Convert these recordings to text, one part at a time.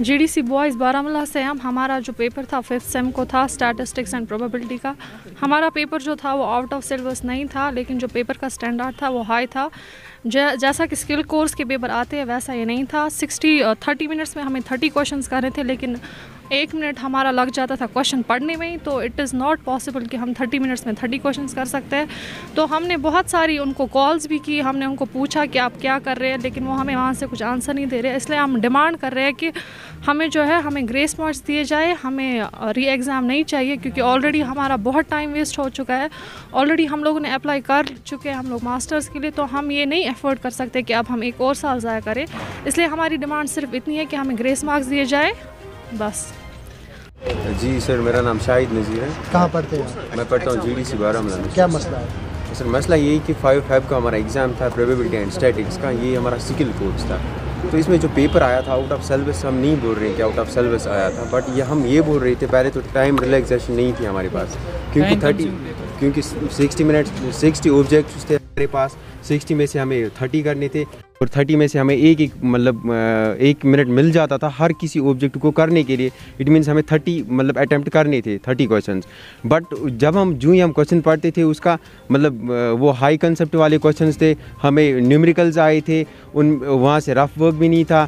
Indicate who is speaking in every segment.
Speaker 1: GDC boys Baramulla से हमारा जो पेपर था 5th सेम को था स्टैटिस्टिक्स एंड प्रोबेबिलिटी का। हमारा पेपर जो था वो आउट ऑफ सिलेबस नहीं था, लेकिन जो पेपर का स्टैंडर्ड था वो हाई था। जैसा कि स्किल कोर्स के पेपर आते हैं वैसा ये नहीं था। 30 मिनट्स में हमें 30 क्वेश्चंस करने थे, लेकिन 1 मिनट हमारा लग जाता था क्वेश्चन पढ़ने में ही। तो इट इज़ नॉट पॉसिबल कि हम 30 मिनट्स में 30 क्वेश्चंस कर सकते हैं। तो हमने बहुत सारी उनको कॉल्स भी की, हमने उनको पूछा कि आप क्या कर रहे हैं, लेकिन वो हमें वहाँ से कुछ आंसर नहीं दे रहे। इसलिए हम डिमांड कर रहे हैं कि हमें जो है हमें ग्रेस मार्क्स दिए जाए, हमें री एग्ज़ाम नहीं चाहिए, क्योंकि ऑलरेडी हमारा बहुत टाइम वेस्ट हो चुका है। ऑलरेडी हम लोगों ने अप्लाई कर चुके हैं हम लोग मास्टर्स के लिए, तो हम ये नहीं अफोर्ड कर सकते कि अब हम एक और साल ज़ाया करें। इसलिए हमारी डिमांड सिर्फ इतनी है कि हमें ग्रेस मार्क्स दिए जाए, बस।
Speaker 2: जी सर, मेरा नाम शाहिद नज़ीर है।
Speaker 3: कहाँ पढ़ते हैं?
Speaker 2: मैं पढ़ता हूँ GDC बारामूला में।
Speaker 3: क्या मसला है?
Speaker 2: सर मसला यही कि 5 Feb का हमारा एग्ज़ाम था प्रोबेबिलिटी एंड स्टैटिक्स का। ये हमारा स्किल कोर्स था। तो इसमें जो पेपर आया था आउट ऑफ सिलेबस, हम नहीं बोल रहे कि आउट ऑफ सिलेबस आया था, बट ये हम ये बोल रहे थे पहले तो टाइम रिलैक्सेशन नहीं थी हमारे पास, क्योंकि 60 मिनट्स 60 ऑब्जेक्ट्स थे हमारे पास। 60 में से हमें 30 करने थे और 30 में से हमें एक मिनट मिल जाता था हर किसी ऑब्जेक्ट को करने के लिए। इट मीन्स हमें 30 अटैम्प्ट करने थे 30 क्वेश्चंस। बट जब हम हम क्वेश्चन पढ़ते थे उसका वो हाई कंसेप्ट वाले क्वेश्चंस थे, हमें न्यूमेरिकल्स आए थे, वहाँ से रफ वर्क भी नहीं था,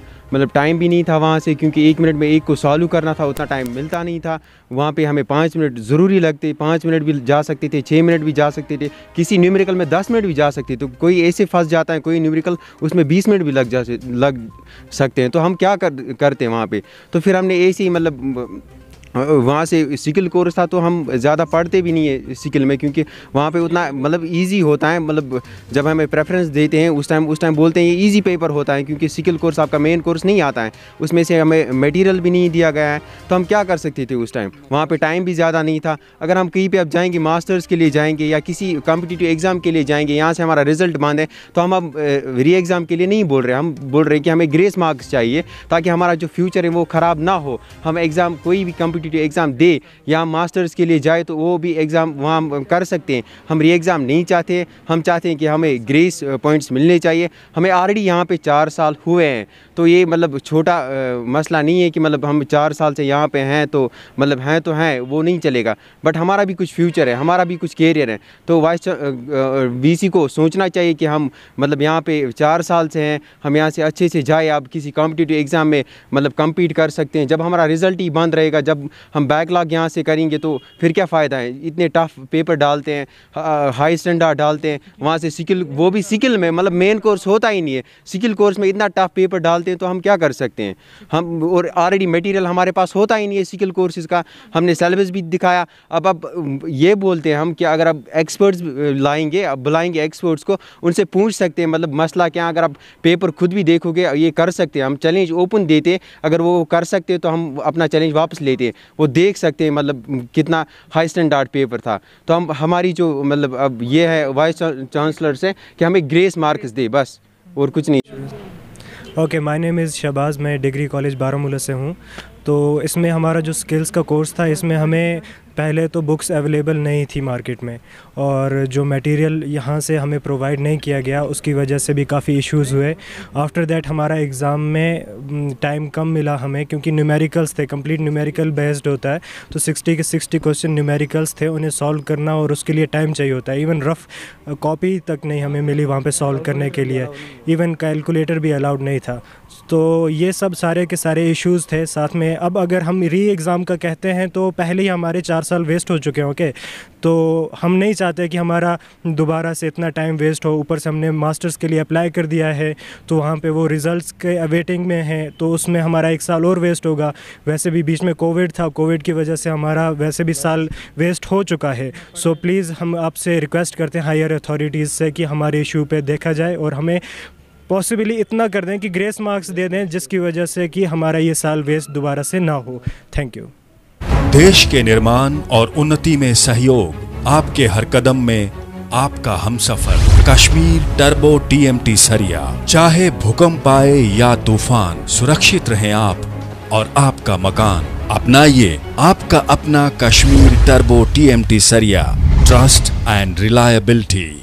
Speaker 2: टाइम भी नहीं था वहाँ से, क्योंकि 1 मिनट में एक को सॉल्व करना था, उतना टाइम मिलता नहीं था। वहाँ पे हमें 5 मिनट ज़रूरी लगते, 5 मिनट भी जा सकते थे, 6 मिनट भी जा सकते थे, किसी न्यूमेरिकल में 10 मिनट भी जा सकते। तो कोई ऐसे फंस जाता है, कोई न्यूमेरिकल उसमें 20 मिनट भी लग सकते हैं। तो हम क्या करते हैं वहाँ पे? तो फिर हमने ऐसे ही वहाँ से स्किल कोर्स था, तो हम ज़्यादा पढ़ते भी नहीं है स्किल में, क्योंकि वहाँ पे उतना इजी होता है। जब हमें प्रेफरेंस देते हैं उस टाइम बोलते हैं ये इजी पेपर होता है, क्योंकि स्किल कोर्स आपका मेन कोर्स नहीं आता है, उसमें से हमें मटेरियल भी नहीं दिया गया है। तो हम क्या कर सकते थे उस टाइम? वहाँ पे टाइम भी ज़्यादा नहीं था। अगर हम कहीं पे अब जाएंगे, मास्टर्स के लिए जाएंगे या किसी कॉम्पिटिटिव एग्ज़ाम के लिए जाएंगे, यहाँ से हमारा रिजल्ट बांध है, तो हम अब री एग्ज़ाम के लिए नहीं बोल रहे, हम बोल रहे हैं कि हमें ग्रेस मार्क्स चाहिए, ताकि हमारा जो फ्यूचर है वो ख़राब ना हो। हम एग्ज़ाम कोई भी एग्ज़ाम दे या मास्टर्स के लिए जाए तो वो भी एग्ज़ाम वहाँ कर सकते हैं। हम री एग्ज़ाम नहीं चाहते, हम चाहते हैं कि हमें ग्रेस पॉइंट्स मिलने चाहिए। हमें ऑलरेडी यहाँ पे 4 साल हुए हैं, तो ये छोटा मसला नहीं है कि हम 4 साल से यहाँ पे हैं तो हैं वो नहीं चलेगा। बट हमारा भी कुछ फ्यूचर है, हमारा भी कुछ कैरियर है। तो वाइस VC को सोचना चाहिए कि हम यहाँ पे 4 साल से हैं, हम यहाँ से अच्छे से जाए, आप किसी कॉम्पिटिटिव एग्ज़ाम में कम्पीट कर सकते हैं। जब हमारा रिज़ल्ट ही बंद रहेगा, जब हम बैकलॉग यहाँ से करेंगे तो फिर क्या फ़ायदा है? इतने टफ पेपर डालते हैं, हाई स्टैंडर्ड डालते हैं, वहाँ से स्किल, वो भी स्किल में मेन कोर्स होता ही नहीं है, स्किल कोर्स में इतना टफ पेपर डालते हैं, तो हम क्या कर सकते हैं? हम और ऑलरेडी मटेरियल हमारे पास होता ही नहीं है स्किल कोर्सेज़ का। हमने सिलेबस भी दिखाया। अब ये बोलते हैं हम कि अगर आप एक्सपर्ट्स लाएंगे, अब बुलाएंगे एक्सपर्ट्स को, उनसे पूछ सकते हैं मसला क्या। अगर आप पेपर खुद भी देखोगे ये कर सकते हैं, हम चैलेंज ओपन देते, अगर वो कर सकते तो हम अपना चैलेंज वापस लेते हैं। वो देख सकते हैं कितना हाई स्टैंडर्ड पेपर था। तो हमारी जो अब ये है वाइस चांसलर से कि हमें ग्रेस मार्क्स दे, बस और कुछ नहीं।
Speaker 4: Okay, my name is Shahbaz, मैं डिग्री कॉलेज बारामूला से हूँ। तो इसमें हमारा जो स्किल्स का कोर्स था, इसमें हमें पहले तो बुक्स अवेलेबल नहीं थी मार्केट में, और जो मटेरियल यहाँ से हमें प्रोवाइड नहीं किया गया, उसकी वजह से भी काफ़ी इश्यूज़ हुए। आफ्टर दैट हमारा एग्ज़ाम में टाइम कम मिला हमें, क्योंकि न्यूमेरिकल्स थे, कंप्लीट न्यूमेरिकल बेस्ड होता है। तो 60 के 60 क्वेश्चन न्यूमेरिकल्स थे, उन्हें सॉल्व करना और उसके लिए टाइम चाहिए होता है। इवन रफ़ कॉपी तक नहीं हमें मिली वहाँ पे सॉल्व करने के लिए, इवन कैलकुलेटर भी अलाउड नहीं था। तो ये सब सारे के सारे इश्यूज़ थे साथ में। अब अगर हम री एग्ज़ाम का कहते हैं तो पहले ही हमारे 4 साल वेस्ट हो चुके हैं। ओके, तो हम नहीं चाहते कि हमारा दोबारा से इतना टाइम वेस्ट हो। ऊपर से हमने मास्टर्स के लिए अप्लाई कर दिया है, तो वहाँ पे वो रिज़ल्ट्स के अवेटिंग में हैं, तो उसमें हमारा 1 साल और वेस्ट होगा। वैसे भी बीच में कोविड था, कोविड की वजह से हमारा वैसे भी साल वेस्ट हो चुका है। सो प्लीज़ हम आपसे रिक्वेस्ट करते हैं हायर अथॉरिटीज़ से कि हमारे इशू पे देखा जाए और हमें पॉसिबली इतना कर दें कि ग्रेस मार्क्स दे दें, जिसकी वजह से कि हमारा ये साल वेस्ट दोबारा से ना हो। Thank you.
Speaker 5: देश के निर्माण और उन्नति में सहयोग, आपके हर कदम में आपका हमसफर। कश्मीर टर्बो TMT सरिया, चाहे भूकंप आए या तूफान, सुरक्षित रहें आप और आपका मकान। अपनाइए आपका अपना कश्मीर टर्बो TMT सरिया। trust and reliability.